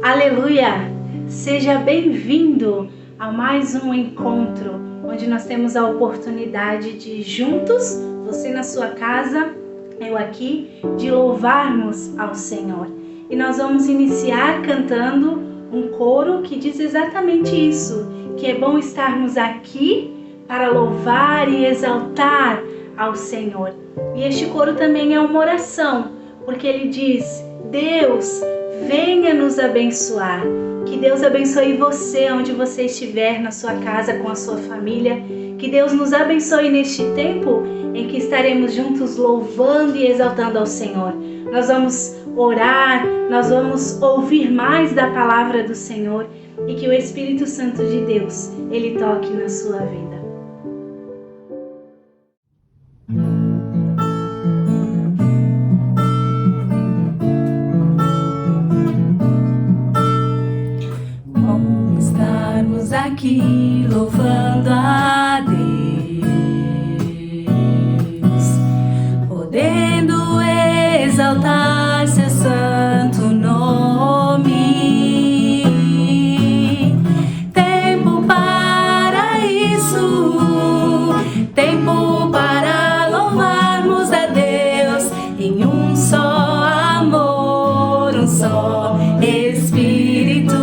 Aleluia! Seja bem-vindo a mais um encontro, onde nós temos a oportunidade de juntos, você na sua casa, eu aqui, de louvarmos ao Senhor. E nós vamos iniciar cantando um coro que diz exatamente isso, que é bom estarmos aqui para louvar e exaltar ao Senhor. E este coro também é uma oração, porque ele diz: Deus, venha nos abençoar. Que Deus abençoe você, onde você estiver, na sua casa, com a sua família. Que Deus nos abençoe neste tempo em que estaremos juntos louvando e exaltando ao Senhor. Nós vamos orar, nós vamos ouvir mais da palavra do Senhor e que o Espírito Santo de Deus, ele toque na sua vida. Aqui louvando a Deus, podendo exaltar seu santo nome. Tempo para isso, tempo para louvarmos a Deus em um só amor, um só Espírito.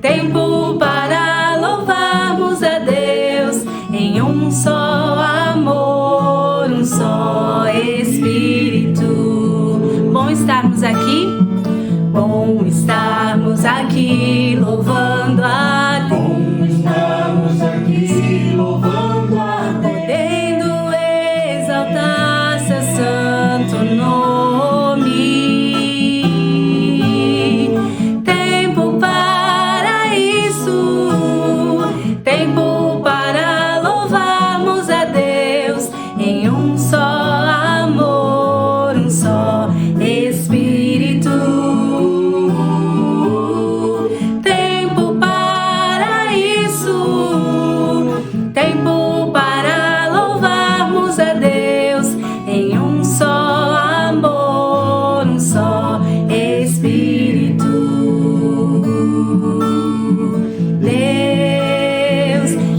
Tempo para louvarmos a Deus em um só amor, um só Espírito. Bom estarmos aqui louvando a Deus. Bom estarmos aqui louvando a Deus, podendo exaltar seu santo nome. Tempo para louvarmos a Deus em um só amor, um só Espírito. Tempo para isso, tempo para louvarmos a Deus em um só amor, um só Espírito.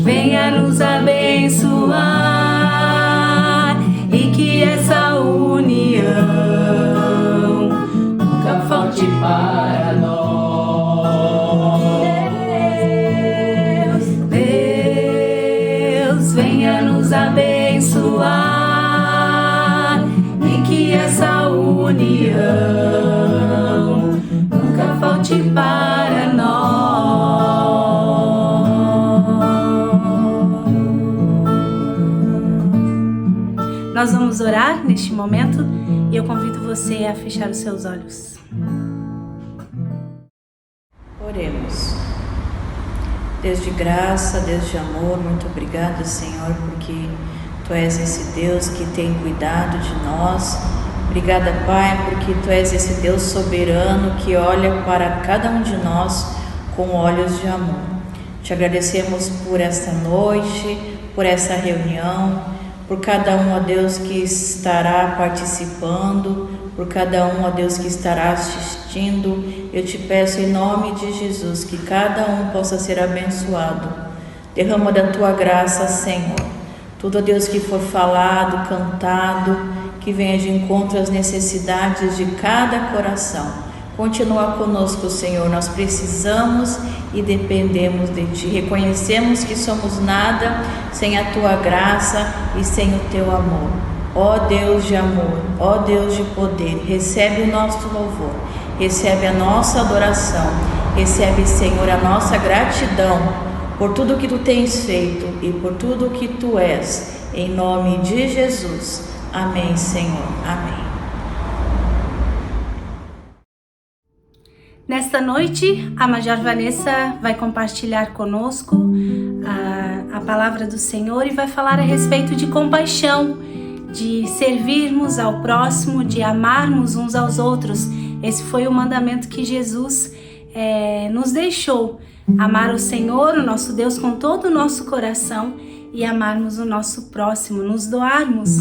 Venha nos abençoar e que essa união nunca falte para nós. Deus, venha nos abençoar e que essa união nunca falte para nós. Nós vamos orar neste momento e eu convido você a fechar os seus olhos. Oremos. Deus de graça, Deus de amor, muito obrigado, Senhor, porque Tu és esse Deus que tem cuidado de nós. Obrigada, Pai, porque Tu és esse Deus soberano que olha para cada um de nós com olhos de amor. Te agradecemos por esta noite, por essa reunião, por cada um, ó Deus, que estará participando, por cada um, ó Deus, que estará assistindo. Eu te peço em nome de Jesus que cada um possa ser abençoado. Derrama da Tua graça, Senhor. Tudo, ó Deus, que for falado, cantado, que venha de encontro às necessidades de cada coração. Continua conosco, Senhor, nós precisamos e dependemos de Ti. Reconhecemos que somos nada sem a Tua graça e sem o Teu amor. Ó Deus de amor, ó Deus de poder, recebe o nosso louvor, recebe a nossa adoração, recebe, Senhor, a nossa gratidão por tudo que Tu tens feito e por tudo que Tu és. Em nome de Jesus. Amém, Senhor. Amém. Nesta noite, a Major Vanessa vai compartilhar conosco a palavra do Senhor e vai falar a respeito de compaixão, de servirmos ao próximo, de amarmos uns aos outros. Esse foi o mandamento que Jesus nos deixou. Amar o Senhor, o nosso Deus, com todo o nosso coração e amarmos o nosso próximo, nos doarmos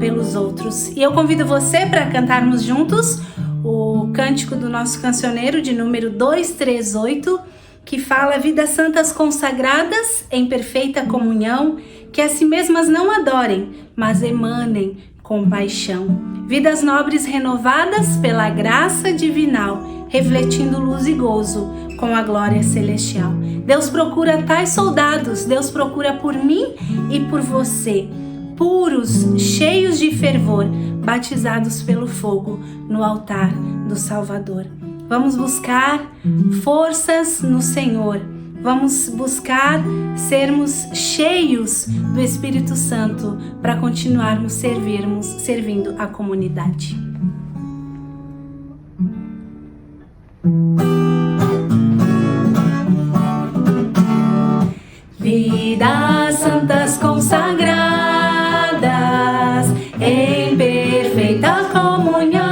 pelos outros. E eu convido você para cantarmos juntos o cântico do nosso cancioneiro de número 238, que fala: vidas santas consagradas em perfeita comunhão, que a si mesmas não adorem, mas emanem compaixão. Vidas nobres renovadas pela graça divinal, refletindo luz e gozo com a glória celestial. Deus procura tais soldados, Deus procura por mim e por você, puros, cheios de fervor, batizados pelo fogo no altar do Salvador. Vamos buscar forças no Senhor, vamos buscar sermos cheios do Espírito Santo para continuarmos servindo a comunidade. Vidas santas consagradas em perfeita comunhão,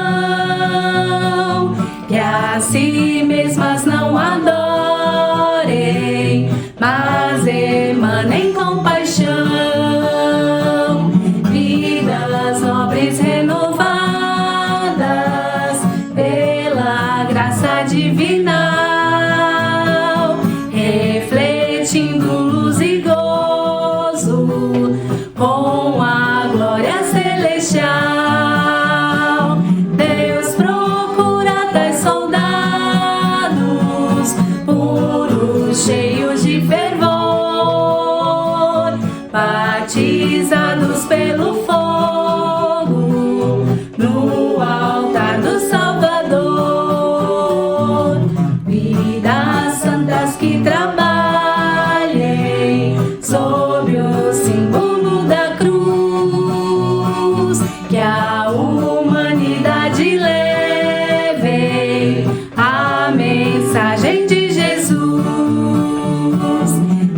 que a si mesmas não adorem, mas emanem compaixão. Vidas nobres renovadas pela graça divinal, refletindo luz e gozo com a glória celestial. Deus procura tais soldados, puros, cheios de fervor, batizados pelo fogo no altar do Salvador. Vidas santas que trabalhem sob o símbolo da cruz, que a humanidade leve a mensagem de Jesus.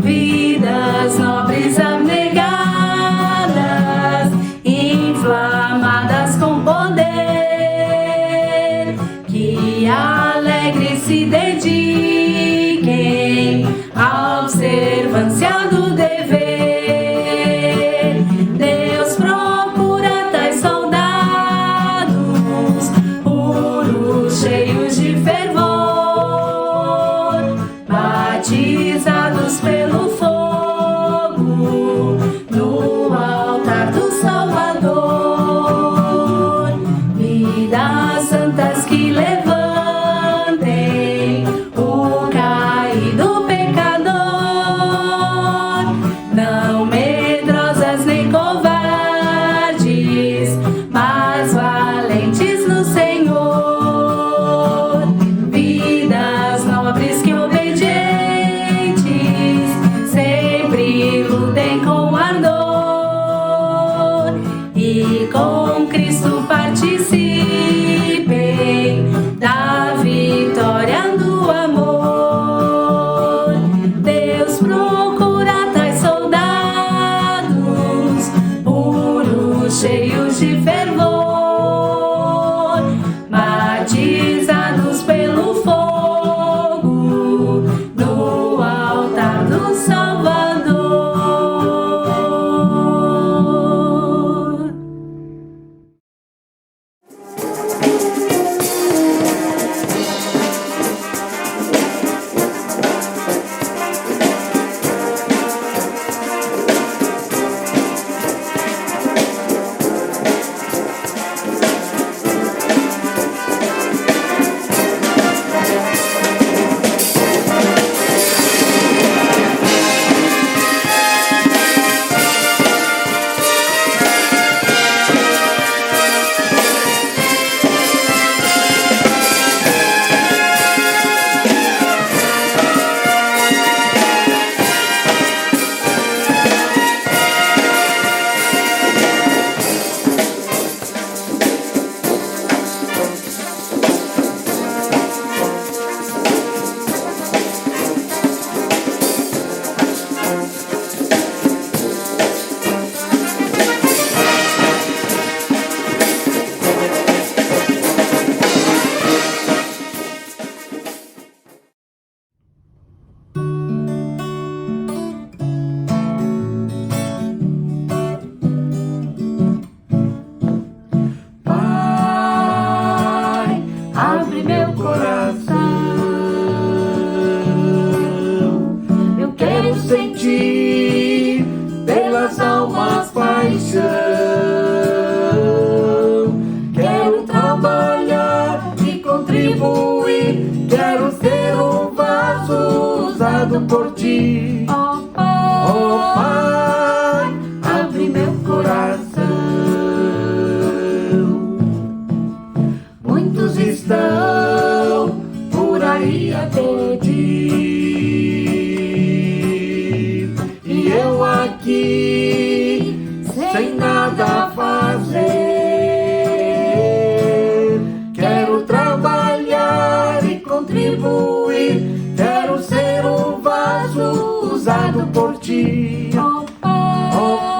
Vidas nobres abnegadas, inflamadas com poder, que alegres se dediquem à observância do dever. Deus procura tais soldados, puros, cheios de fervor, batizados pelo fogo no altar do Salvador. Vidas santas que levantem o caído pecador, não medrosas nem covardes, mas valentes no Senhor. Vidas nobres que obedientes sempre lutem com ardor e com Cristo participem da vitória do amor. Deus procura tais soldados, puros, cheios de fervor, batizados pelo fogo no altar do Salvador. ti. Ó Pai, abre meu coração. Muitos estão por aí a pedir, e eu aqui sem nada a fazer. Quero trabalhar e contribuir, quero ser um vaso usado por ti. Ó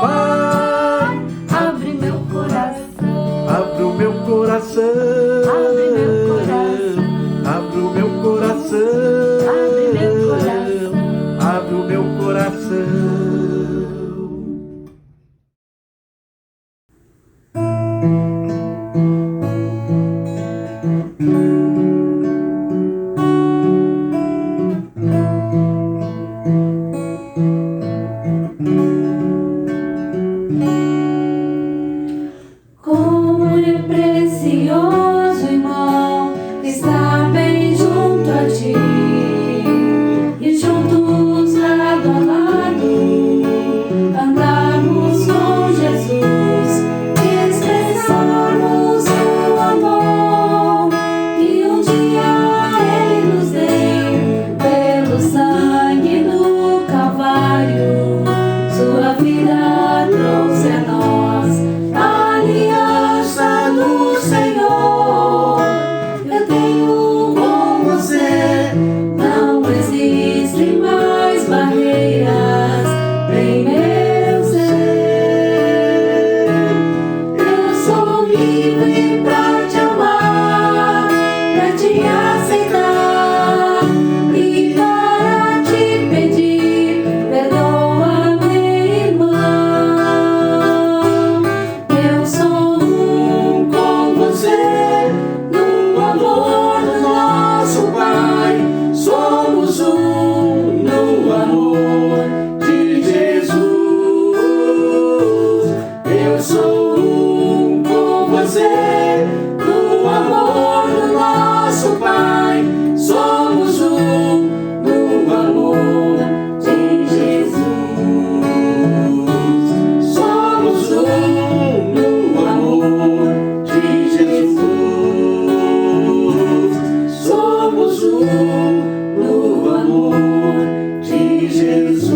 Pai, abre meu coração. abre o meu coração. Abre meu coração. Abre o meu coração. Abre meu coração. Abre o meu coração. Como é precioso, irmão, estar bem junto a ti e juntos lado a lado andarmos com Jesus e expressarmos o amor que um dia Ele nos deu pelo sangue do Calvário. Sua vida trouxe a nós a aliança do Senhor. Eu tenho com você, não existem mais barreiras em meu ser. Eu sou livre pra te amar, pra te aceitar e para te pedir. Perdoa, meu irmão. Eu sou um com você, no amor do nosso Pai. Somos um no amor de Jesus. Eu sou um com você, no amor do nosso Pai. Somos um no amor de Jesus. Somos um no amor de Jesus. Somos um no amor de Jesus.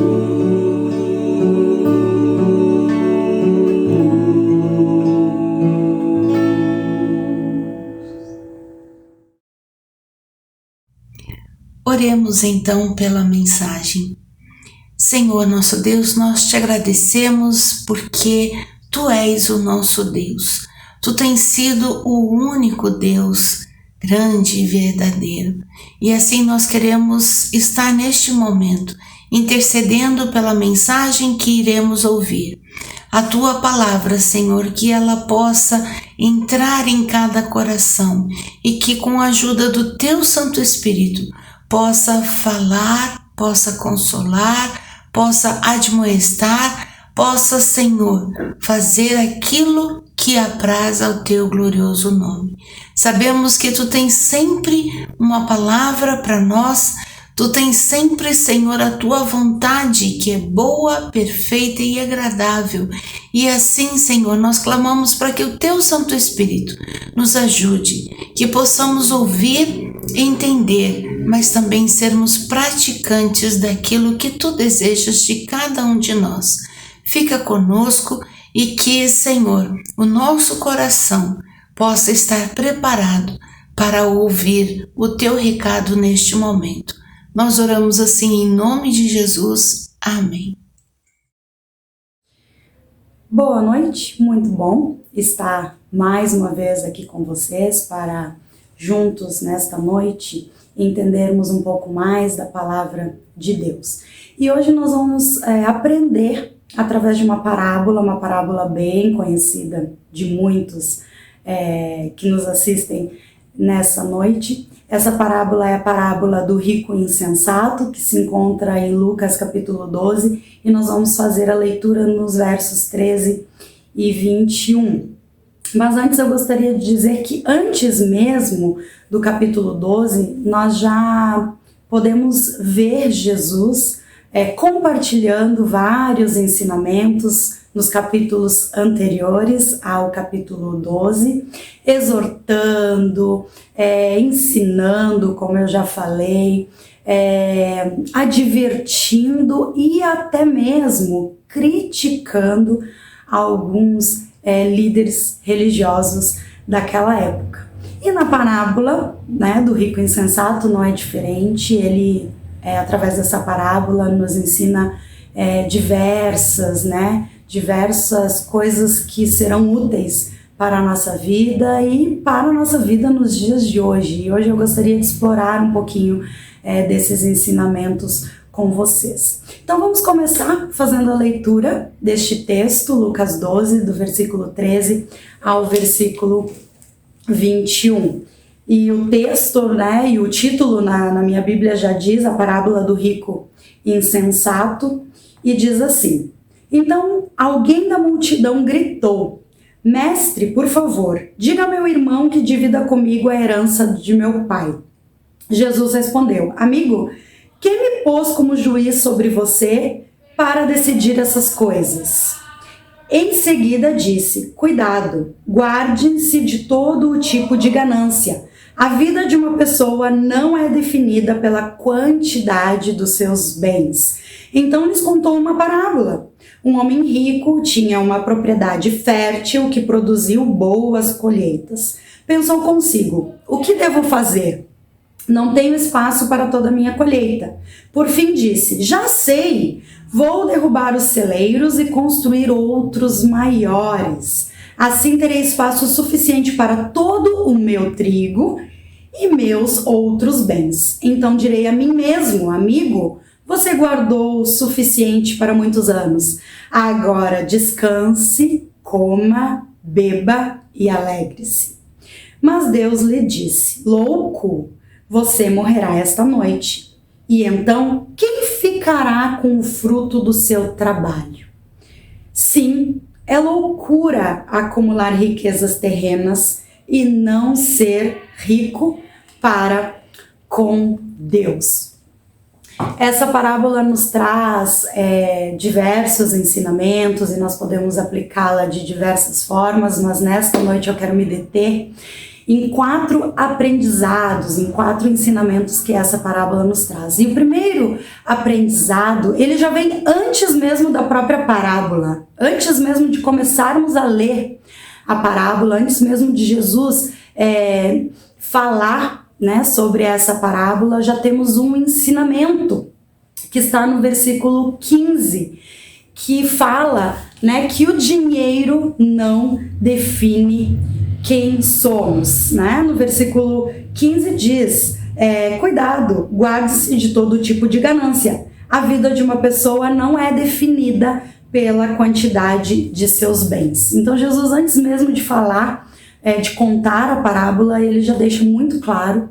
Oremos então pela mensagem. Senhor nosso Deus, nós te agradecemos porque Tu és o nosso Deus. Tu tens sido o único Deus grande e verdadeiro. E assim nós queremos estar neste momento intercedendo pela mensagem que iremos ouvir. A Tua palavra, Senhor, que ela possa entrar em cada coração e que com a ajuda do Teu Santo Espírito possa falar, possa consolar, possa admoestar, possa, Senhor, fazer aquilo que apraz ao Teu glorioso nome. Sabemos que Tu tens sempre uma palavra para nós, Tu tens sempre, Senhor, a Tua vontade, que é boa, perfeita e agradável. E assim, Senhor, nós clamamos para que o Teu Santo Espírito nos ajude, que possamos ouvir e entender, mas também sermos praticantes daquilo que Tu desejas de cada um de nós. Fica conosco e que, Senhor, o nosso coração possa estar preparado para ouvir o Teu recado neste momento. Nós oramos assim em nome de Jesus. Amém. Boa noite, muito bom estar mais uma vez aqui com vocês para juntos nesta noite entendermos um pouco mais da palavra de Deus. E hoje nós vamos aprender através de uma parábola bem conhecida de muitos que nos assistem nessa noite. Essa parábola é a parábola do rico insensato, que se encontra em Lucas capítulo 12, e nós vamos fazer a leitura nos versos 13 e 21. Mas antes eu gostaria de dizer que antes mesmo do capítulo 12, nós já podemos ver Jesus compartilhando vários ensinamentos nos capítulos anteriores ao capítulo 12, exortando, ensinando, como eu já falei, advertindo e até mesmo criticando alguns líderes religiosos daquela época. E na parábola, né, do rico insensato não é diferente. Ele, através dessa parábola, nos ensina diversas coisas que serão úteis para a nossa vida e para a nossa vida nos dias de hoje. E hoje eu gostaria de explorar um pouquinho desses ensinamentos com vocês. Então vamos começar fazendo a leitura deste texto, Lucas 12, do versículo 13 ao versículo 21. E o texto, e o título na minha Bíblia já diz a parábola do rico insensato, e diz assim: então alguém da multidão gritou: mestre, por favor, diga ao meu irmão que divida comigo a herança de meu pai. Jesus respondeu: amigo, quem me pôs como juiz sobre você para decidir essas coisas? Em seguida disse: cuidado, guarde-se de todo o tipo de ganância. A vida de uma pessoa não é definida pela quantidade dos seus bens. Então lhes contou uma parábola. Um homem rico tinha uma propriedade fértil que produziu boas colheitas. Pensou consigo: o que devo fazer? Não tenho espaço para toda a minha colheita. Por fim disse: já sei, vou derrubar os celeiros e construir outros maiores. Assim terei espaço suficiente para todo o meu trigo e meus outros bens. Então direi a mim mesmo: amigo, você guardou o suficiente para muitos anos. Agora descanse, coma, beba e alegre-se. Mas Deus lhe disse: louco, você morrerá esta noite. E então, quem ficará com o fruto do seu trabalho? Sim, é loucura acumular riquezas terrenas e não ser rico para com Deus. Essa parábola nos traz diversos ensinamentos e nós podemos aplicá-la de diversas formas, mas nesta noite eu quero me deter em 4 aprendizados, em 4 ensinamentos que essa parábola nos traz. E o primeiro aprendizado, ele já vem antes mesmo da própria parábola, antes mesmo de começarmos a ler a parábola, antes mesmo de Jesus falar, sobre essa parábola, já temos um ensinamento que está no versículo 15, que fala, que o dinheiro não define quem somos, No versículo 15 diz: cuidado, guarde-se de todo tipo de ganância. A vida de uma pessoa não é definida pela quantidade de seus bens. Então Jesus, antes mesmo de falar, de contar a parábola, ele já deixa muito claro,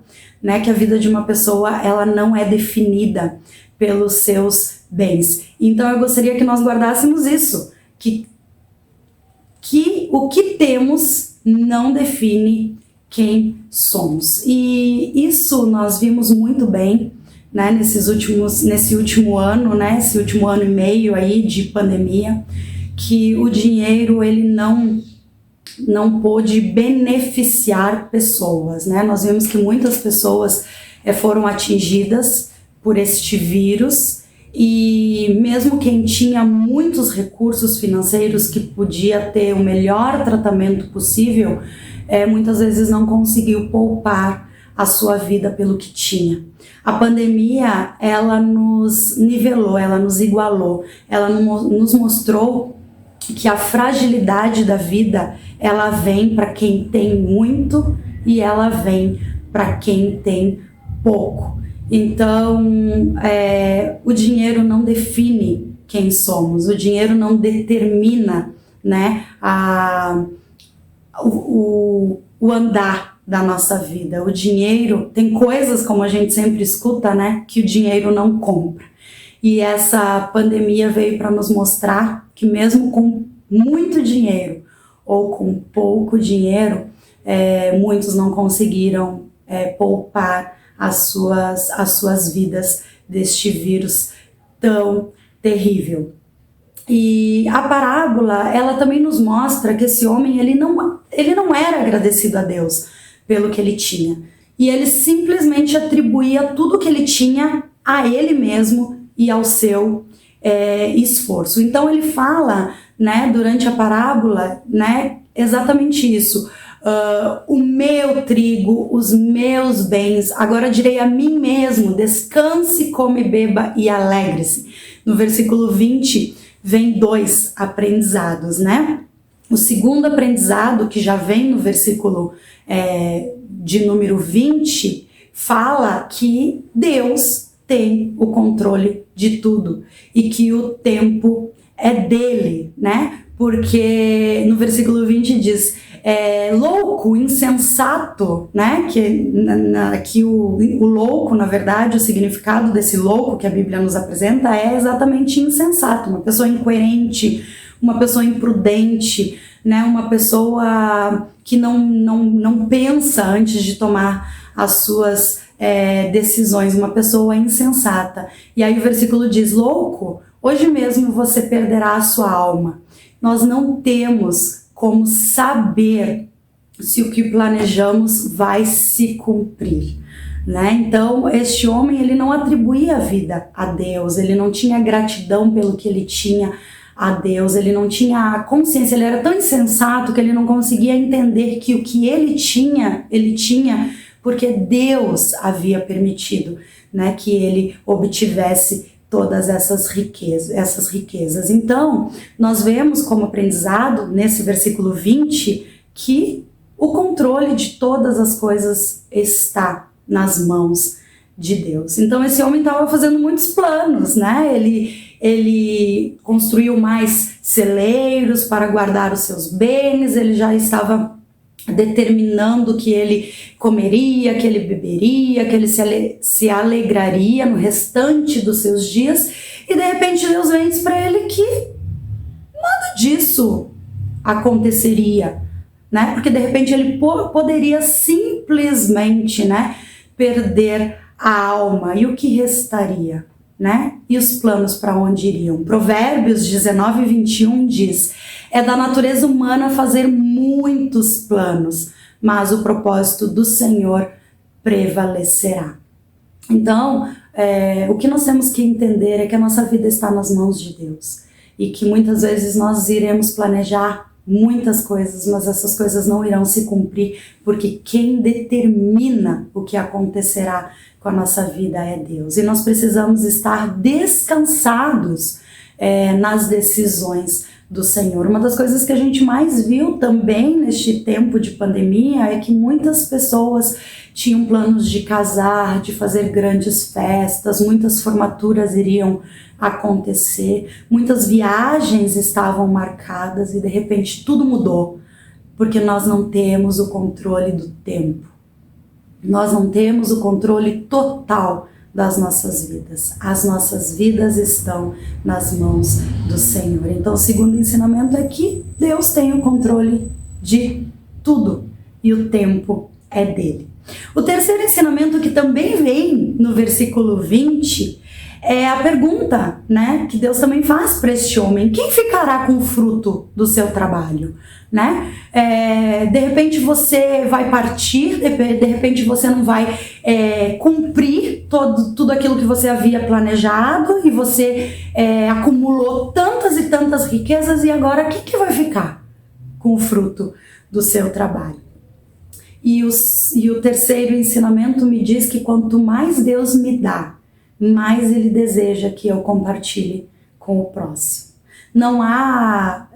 que a vida de uma pessoa ela não é definida pelos seus bens. Então eu gostaria que nós guardássemos isso, que o que temos não define quem somos. E isso nós vimos muito bem, nesse último ano, esse último ano e meio aí de pandemia, que o dinheiro ele não pôde beneficiar pessoas, Nós vimos que muitas pessoas foram atingidas por este vírus, e mesmo quem tinha muitos recursos financeiros, que podia ter o melhor tratamento possível, muitas vezes não conseguiu poupar a sua vida pelo que tinha. A pandemia, ela nos nivelou, ela nos igualou, ela nos mostrou que a fragilidade da vida, ela vem para quem tem muito e ela vem para quem tem pouco. Então, o dinheiro não define quem somos, o dinheiro não determina, o andar da nossa vida. O dinheiro, tem coisas, como a gente sempre escuta, que o dinheiro não compra. E essa pandemia veio para nos mostrar que mesmo com muito dinheiro ou com pouco dinheiro, muitos não conseguiram poupar as suas vidas deste vírus tão terrível. E a parábola, ela também nos mostra que esse homem, ele não era agradecido a Deus pelo que ele tinha. E ele simplesmente atribuía tudo que ele tinha a ele mesmo e ao seu esforço. Então ele fala, né, durante a parábola, né, exatamente isso. O meu trigo, os meus bens, agora direi a mim mesmo, descanse, come, beba e alegre-se. No versículo 20 vem 2 aprendizados, né? O segundo aprendizado, que já vem no versículo de número 20, fala que Deus tem o controle de tudo e que o tempo é dele, né? Porque no versículo 20 diz, louco, insensato, né? Que o louco, na verdade, o significado desse louco que a Bíblia nos apresenta é exatamente insensato, uma pessoa incoerente, uma pessoa imprudente, né? Uma pessoa que não pensa antes de tomar as suas decisões, uma pessoa insensata. E aí o versículo diz, louco, hoje mesmo você perderá a sua alma. Nós não temos como saber se o que planejamos vai se cumprir, né? Então, este homem, ele não atribuía a vida a Deus, ele não tinha gratidão pelo que ele tinha a Deus, ele não tinha consciência, ele era tão insensato que ele não conseguia entender que o que ele tinha porque Deus havia permitido, né, que ele obtivesse todas essas riquezas. Então, nós vemos como aprendizado, nesse versículo 20, que o controle de todas as coisas está nas mãos de Deus. Então, esse homem estava fazendo muitos planos, né? Ele construiu mais celeiros para guardar os seus bens, ele já estava determinando que ele comeria, que ele beberia, que ele se alegraria no restante dos seus dias, e de repente Deus vem e diz para ele que nada disso aconteceria, né? Porque de repente ele poderia simplesmente, né, perder a alma, e o que restaria, né? E os planos para onde iriam? Provérbios 19:21 diz: é da natureza humana fazer muitos planos, mas o propósito do Senhor prevalecerá. Então, o que nós temos que entender é que a nossa vida está nas mãos de Deus e que muitas vezes nós iremos planejar muitas coisas, mas essas coisas não irão se cumprir, porque quem determina o que acontecerá com a nossa vida é Deus. E nós precisamos estar descansados nas decisões do Senhor. Uma das coisas que a gente mais viu também neste tempo de pandemia é que muitas pessoas tinham planos de casar, de fazer grandes festas, muitas formaturas iriam acontecer, muitas viagens estavam marcadas e de repente tudo mudou, porque nós não temos o controle do tempo. Nós não temos o controle total das nossas vidas. As nossas vidas estão nas mãos do Senhor. Então, o segundo ensinamento é que Deus tem o controle de tudo e o tempo é dele. O terceiro ensinamento, que também vem no versículo 20, é a pergunta, né, que Deus também faz para este homem: quem ficará com o fruto do seu trabalho? Né? De repente você vai partir, de repente você não vai cumprir tudo aquilo que você havia planejado e você acumulou tantas e tantas riquezas, e agora o que vai ficar com o fruto do seu trabalho? E o terceiro ensinamento me diz que quanto mais Deus me dá, mais Ele deseja que eu compartilhe com o próximo. Não há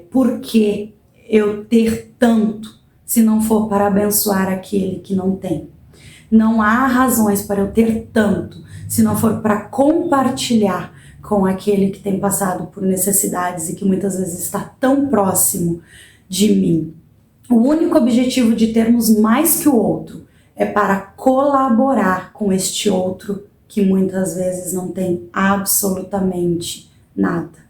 porquê eu ter tanto se não for para abençoar aquele que não tem. Não há razões para eu ter tanto se não for para compartilhar com aquele que tem passado por necessidades e que muitas vezes está tão próximo de mim. O único objetivo de termos mais que o outro é para colaborar com este outro que muitas vezes não tem absolutamente nada.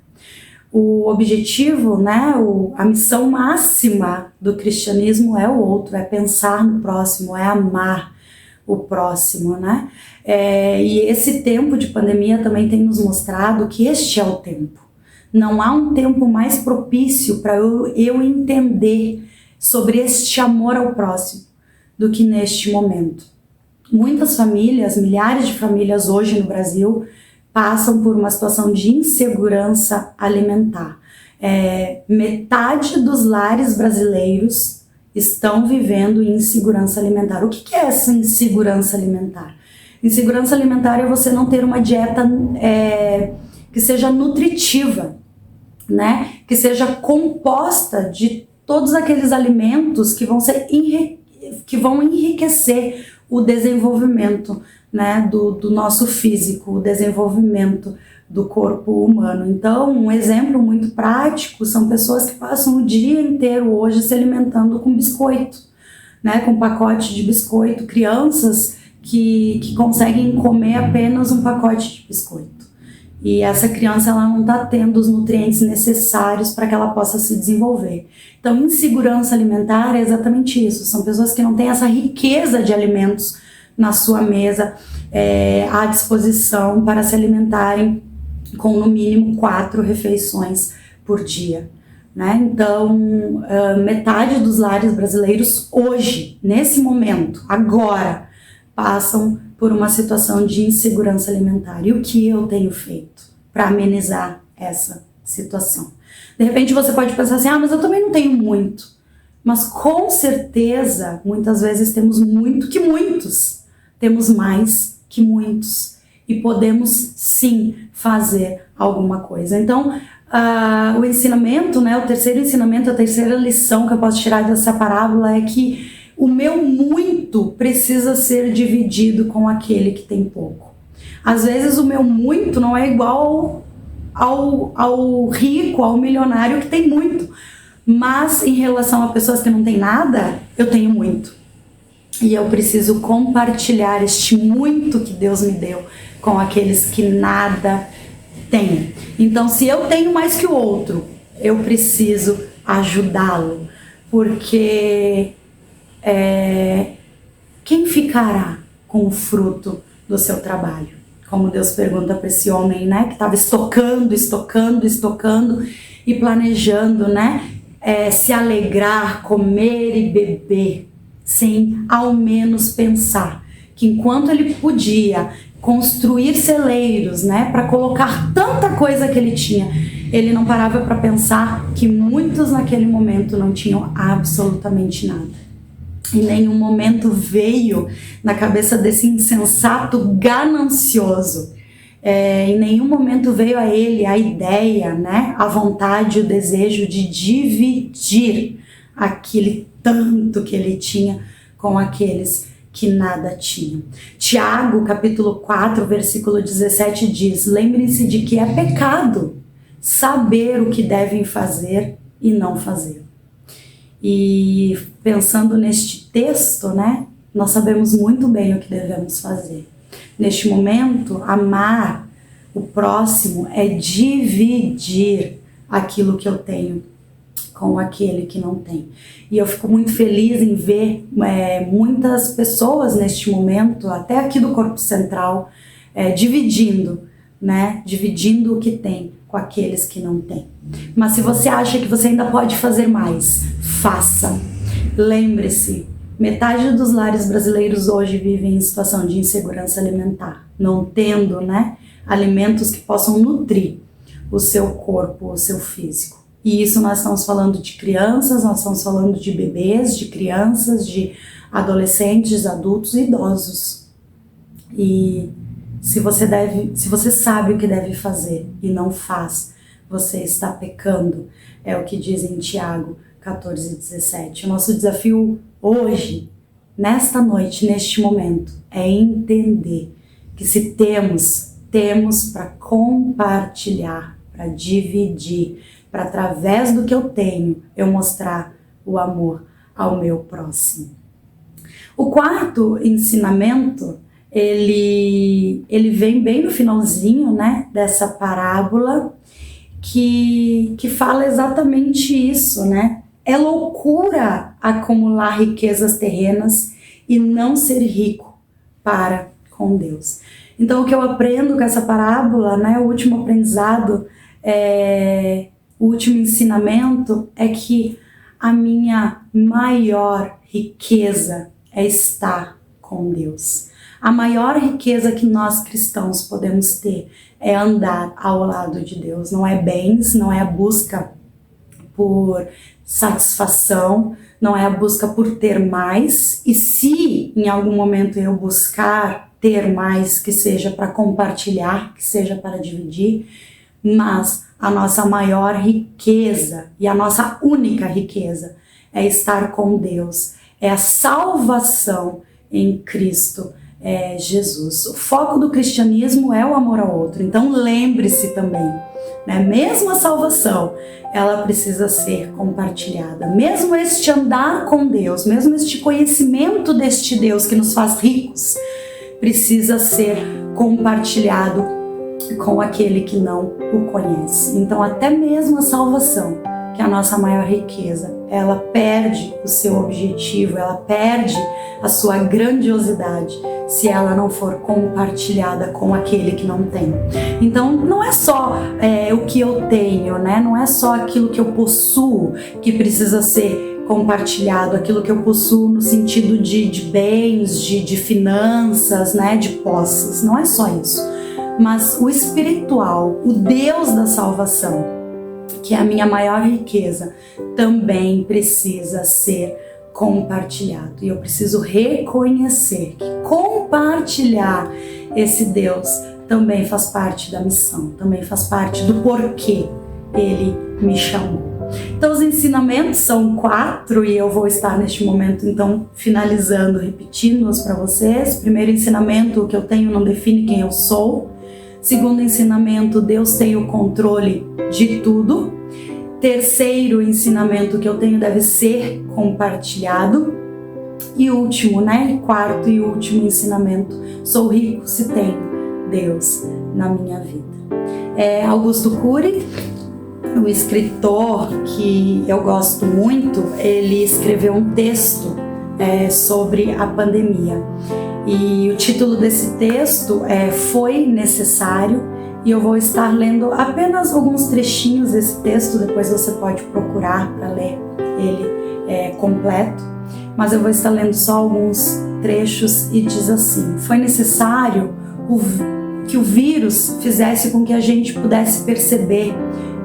O objetivo, né, a missão máxima do cristianismo é o outro, é pensar no próximo, é amar o próximo, né? E esse tempo de pandemia também tem nos mostrado que este é o tempo. Não há um tempo mais propício para eu entender sobre este amor ao próximo do que neste momento. Muitas famílias, milhares de famílias hoje no Brasil, passam por uma situação de insegurança alimentar. Metade dos lares brasileiros estão vivendo insegurança alimentar. O que é essa insegurança alimentar? Insegurança alimentar é você não ter uma dieta que seja nutritiva, né? Que seja composta de todos aqueles alimentos que vão enriquecer o desenvolvimento, né, do nosso físico, o desenvolvimento do corpo humano. Então, um exemplo muito prático são pessoas que passam o dia inteiro hoje se alimentando com biscoito, né, com pacote de biscoito, crianças que conseguem comer apenas um pacote de biscoito. E essa criança ela não está tendo os nutrientes necessários para que ela possa se desenvolver. Então, insegurança alimentar é exatamente isso. São pessoas que não têm essa riqueza de alimentos na sua mesa à disposição para se alimentarem com no mínimo 4 refeições por dia, né? Então, metade dos lares brasileiros hoje, nesse momento, agora, passam por uma situação de insegurança alimentar. E o que eu tenho feito para amenizar essa situação? De repente você pode pensar assim, mas eu também não tenho muito. Mas com certeza, muitas vezes temos muito que muitos. Temos mais que muitos. E podemos sim fazer alguma coisa. Então, o ensinamento, né, o terceiro ensinamento, a terceira lição que eu posso tirar dessa parábola é que o meu muito precisa ser dividido com aquele que tem pouco. Às vezes o meu muito não é igual ao rico, ao milionário que tem muito. Mas em relação a pessoas que não têm nada, eu tenho muito. E eu preciso compartilhar este muito que Deus me deu com aqueles que nada têm. Então, se eu tenho mais que o outro, eu preciso ajudá-lo. Porque quem ficará com o fruto do seu trabalho? Como Deus pergunta para esse homem, né, que estava estocando e planejando, né, se alegrar, comer e beber, sem ao menos pensar que enquanto ele podia construir celeiros, né, para colocar tanta coisa que ele tinha, ele não parava para pensar que muitos naquele momento não tinham absolutamente nada. Em nenhum momento veio na cabeça desse insensato ganancioso. Em nenhum momento veio a ele a ideia, né, a vontade, o desejo de dividir aquele tanto que ele tinha com aqueles que nada tinham. Tiago, capítulo 4, versículo 17 diz: lembrem-se de que é pecado saber o que devem fazer e não fazer. E pensando neste texto, né, nós sabemos muito bem o que devemos fazer. Neste momento, amar o próximo é dividir aquilo que eu tenho com aquele que não tem. E eu fico muito feliz em ver muitas pessoas neste momento, até aqui do Corpo Central, dividindo o que tem com aqueles que não têm. Mas se você acha que você ainda pode fazer mais, faça. Lembre-se, metade dos lares brasileiros hoje vivem em situação de insegurança alimentar, não tendo, né, alimentos que possam nutrir o seu corpo, o seu físico. E isso nós estamos falando de crianças, nós estamos falando de bebês, de crianças, de adolescentes, adultos e idosos. E se você sabe o que deve fazer e não faz, você está pecando. É o que diz em Tiago 14:17. O nosso desafio hoje, nesta noite, neste momento, é entender que se temos para compartilhar, para dividir, para através do que eu tenho, eu mostrar o amor ao meu próximo. O quarto ensinamento, ele vem bem no finalzinho, né, dessa parábola, que fala exatamente isso, né? É loucura acumular riquezas terrenas e não ser rico para com Deus. Então, o que eu aprendo com essa parábola, né, o último aprendizado, o último ensinamento é que a minha maior riqueza é estar com Deus. A maior riqueza que nós cristãos podemos ter é andar ao lado de Deus. Não é bens, não é a busca por satisfação, não é a busca por ter mais. E se em algum momento eu buscar ter mais, que seja para compartilhar, que seja para dividir, mas a nossa maior riqueza e a nossa única riqueza é estar com Deus, é a salvação em Cristo Jesus. O foco do cristianismo é o amor ao outro, então lembre-se também, né? Mesmo a salvação, ela precisa ser compartilhada. Mesmo este andar com Deus, mesmo este conhecimento deste Deus que nos faz ricos, precisa ser compartilhado com aquele que não o conhece. Então, até mesmo a salvação, que é a nossa maior riqueza, ela perde o seu objetivo, ela perde a sua grandiosidade se ela não for compartilhada com aquele que não tem. Então, não é só o que eu tenho, né? Não é só aquilo que eu possuo que precisa ser compartilhado, aquilo que eu possuo no sentido de bens, de finanças, né? De posses. Não é só isso. Mas o espiritual, o Deus da salvação, que é a minha maior riqueza, também precisa ser compartilhado. E eu preciso reconhecer que compartilhar esse Deus também faz parte da missão, também faz parte do porquê Ele me chamou. Então os ensinamentos são 4 e eu vou estar neste momento então finalizando, repetindo-os para vocês. Primeiro ensinamento: o que eu tenho não define quem eu sou. Segundo ensinamento: Deus tem o controle de tudo. Terceiro ensinamento: que eu tenho deve ser compartilhado. E último, né? Quarto e último ensinamento: sou rico se tenho Deus na minha vida. Augusto Cury, o escritor que eu gosto muito, ele escreveu um texto sobre a pandemia. E o título desse texto Foi Necessário, e eu vou estar lendo apenas alguns trechinhos desse texto, depois você pode procurar para ler ele completo, mas eu vou estar lendo só alguns trechos e diz assim: foi necessário que o vírus fizesse com que a gente pudesse perceber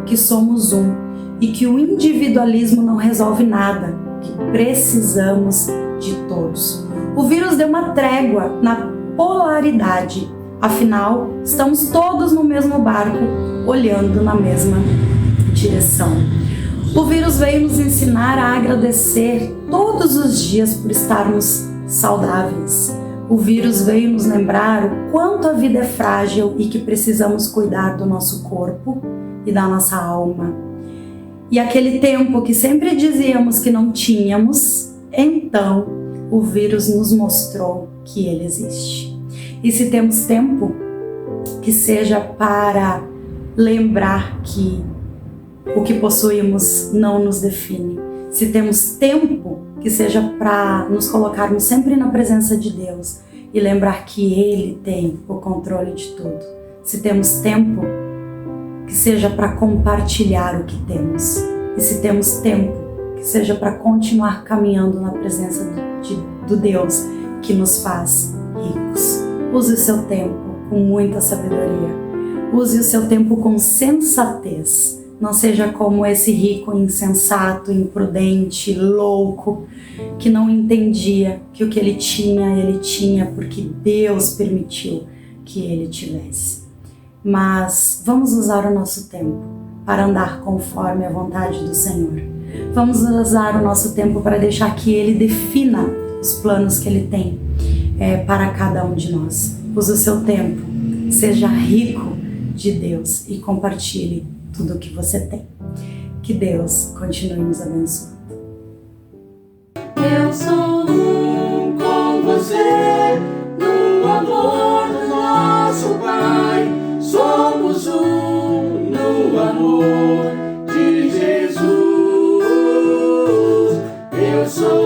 que somos um e que o individualismo não resolve nada, que precisamos de todos. O vírus deu uma trégua na polaridade, afinal, estamos todos no mesmo barco, olhando na mesma direção. O vírus veio nos ensinar a agradecer todos os dias por estarmos saudáveis. O vírus veio nos lembrar o quanto a vida é frágil e que precisamos cuidar do nosso corpo e da nossa alma. E aquele tempo que sempre dizíamos que não tínhamos, então o vírus nos mostrou que ele existe. E se temos tempo, que seja para lembrar que o que possuímos não nos define. Se temos tempo, que seja para nos colocarmos sempre na presença de Deus e lembrar que Ele tem o controle de tudo. Se temos tempo, que seja para compartilhar o que temos. E se temos tempo, que seja para continuar caminhando na presença do Deus que nos faz ricos. Use o seu tempo com muita sabedoria. Use o seu tempo com sensatez. Não seja como esse rico insensato, imprudente, louco, que não entendia que o que ele tinha porque Deus permitiu que ele tivesse. Mas vamos usar o nosso tempo para andar conforme a vontade do Senhor. Vamos usar o nosso tempo para deixar que Ele defina os planos que Ele tem para cada um de nós. Use o seu tempo, seja rico de Deus e compartilhe tudo o que você tem. Que Deus continue nos abençoando. Eu sou um com você, no amor do nosso Pai. Somos um no amor de Jesus. Eu sou